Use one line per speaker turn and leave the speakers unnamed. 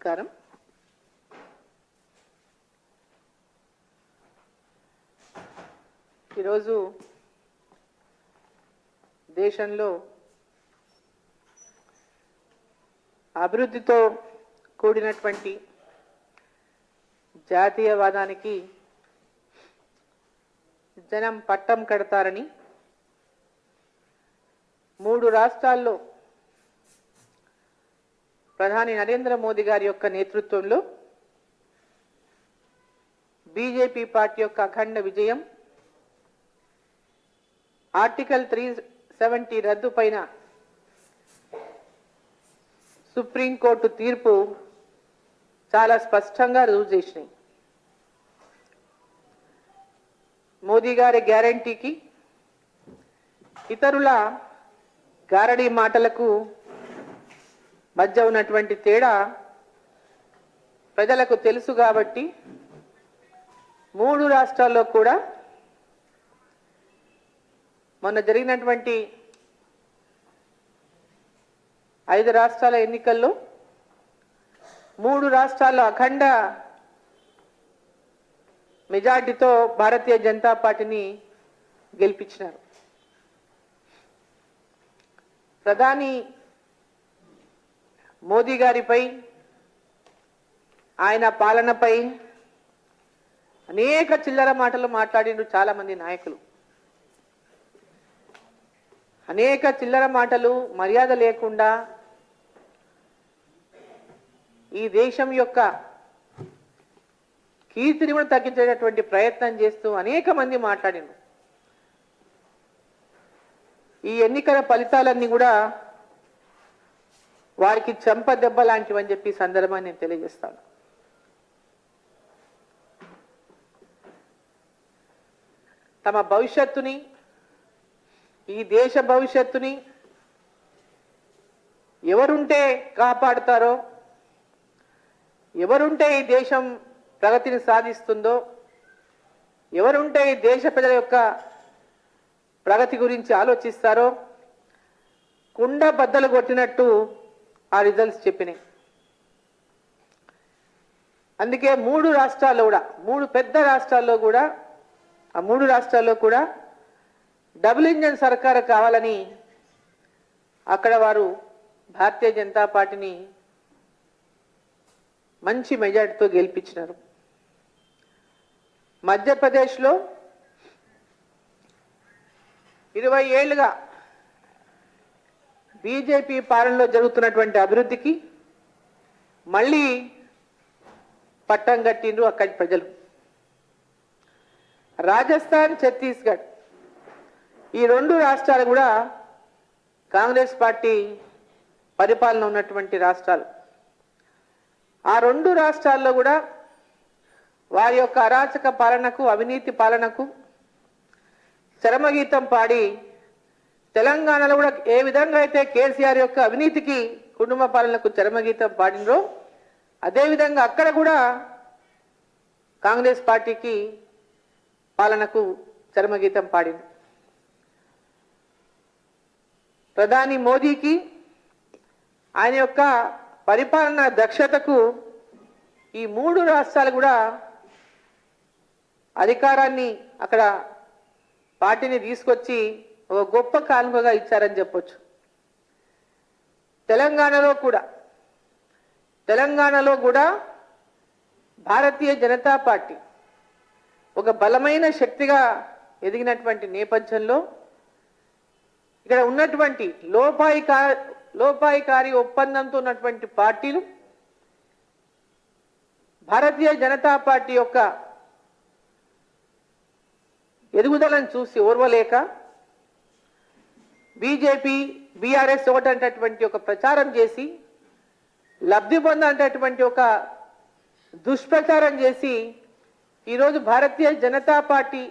నమస్కారం. ఈరోజు దేశంలో అభివృద్ధితో కూడినటువంటి జాతీయవాదానికి జనం పట్టం కడతారని 3 రాష్ట్రాల్లో ప్రధాని నరేంద్ర మోదీ గారి యొక్క నేతృత్వంలో బీజేపీ పార్టీ యొక్క అఖండ విజయం, ఆర్టికల్ 370 రద్దు పైన సుప్రీంకోర్టు తీర్పు చాలా స్పష్టంగా రుజువు చేసినాయి. మోదీ గారి గ్యారంటీకి ఇతరుల గారడీ మాటలకు మధ్య ఉన్నటువంటి తేడా ప్రజలకు తెలుసు కాబట్టి 3 రాష్ట్రాల్లో కూడా మొన్న జరిగినటువంటి 5 రాష్ట్రాల ఎన్నికల్లో 3 రాష్ట్రాల్లో అఖండ మెజార్టీతో భారతీయ జనతా పార్టీని గెలిపించినారు. ప్రధాని మోదీ గారిపై, ఆయన పాలనపై అనేక చిల్లర మాటలు మాట్లాడిండ్రు చాలా మంది నాయకులు. అనేక చిల్లర మాటలు, మర్యాద లేకుండా ఈ దేశం యొక్క కీర్తిని కూడా తగ్గించేటటువంటి ప్రయత్నం చేస్తూ అనేక మంది మాట్లాడిండ్రు. ఈ ఎన్నికల ఫలితాలన్నీ కూడా వారికి చెంప దెబ్బ లాంటివని చెప్పి సందర్భాన్ని నేను తెలియజేస్తాను. తమ భవిష్యత్తుని, ఈ దేశ భవిష్యత్తుని ఎవరుంటే కాపాడుతారో, ఎవరుంటే ఈ దేశం ప్రగతిని సాధిస్తుందో, ఎవరుంటే ఈ దేశ ప్రజల యొక్క ప్రగతి గురించి ఆలోచిస్తారో కుండ బద్దలు కొట్టినట్టు ఆ రిజల్ట్స్ చెప్పినాయి. అందుకే 3 రాష్ట్రాల్లో కూడా, 3 పెద్ద రాష్ట్రాల్లో కూడా, ఆ 3 రాష్ట్రాల్లో కూడా డబుల్ ఇంజన్ సర్కారు కావాలని అక్కడ వారు భారతీయ జనతా పార్టీని మంచి మెజార్టీతో గెలిపించినారు. మధ్యప్రదేశ్లో 20 ఏళ్లుగా బీజేపీ పాలనలో జరుగుతున్నటువంటి అభివృద్ధికి మళ్ళీ పట్టం కట్టిండ్రు అక్కడి ప్రజలు. రాజస్థాన్, ఛత్తీస్గఢ్ ఈ 2 రాష్ట్రాలు కూడా కాంగ్రెస్ పార్టీ పరిపాలన ఉన్నటువంటి రాష్ట్రాలు. ఆ 2 రాష్ట్రాల్లో కూడా వారి యొక్క అరాచక పాలనకు, అవినీతి పాలనకు చరమగీతం పాడి, తెలంగాణలో కూడా ఏ విధంగా అయితే కేసీఆర్ యొక్క అవినీతికి, కుటుంబ పాలనకు చరమగీతం పాడినరో అదేవిధంగా అక్కడ కూడా కాంగ్రెస్ పార్టీకి పాలనకు చరమగీతం పాడింది. ప్రధాని మోదీకి, ఆయన యొక్క పరిపాలన దక్షతకు ఈ 3 రాష్ట్రాలు కూడా అధికారాన్ని, అక్కడ పార్టీని తీసుకొచ్చి ఒక గొప్ప కానుకగా ఇచ్చారని చెప్పొచ్చు. తెలంగాణలో కూడా భారతీయ జనతా పార్టీ ఒక బలమైన శక్తిగా ఎదిగినటువంటి నేపథ్యంలో ఇక్కడ ఉన్నటువంటి లోపాయికారి ఒప్పందంతో ఉన్నటువంటి పార్టీలు భారతీయ జనతా పార్టీ యొక్క ఎదుగుదలను చూసి ఓర్వలేక బీజేపీ, బీఆర్ఎస్ ఒకటంటటువంటి ఒక ప్రచారం చేసి, లబ్ధి పొందేటటువంటి ఒక దుష్ప్రచారం చేసి ఈరోజు భారతీయ జనతా పార్టీ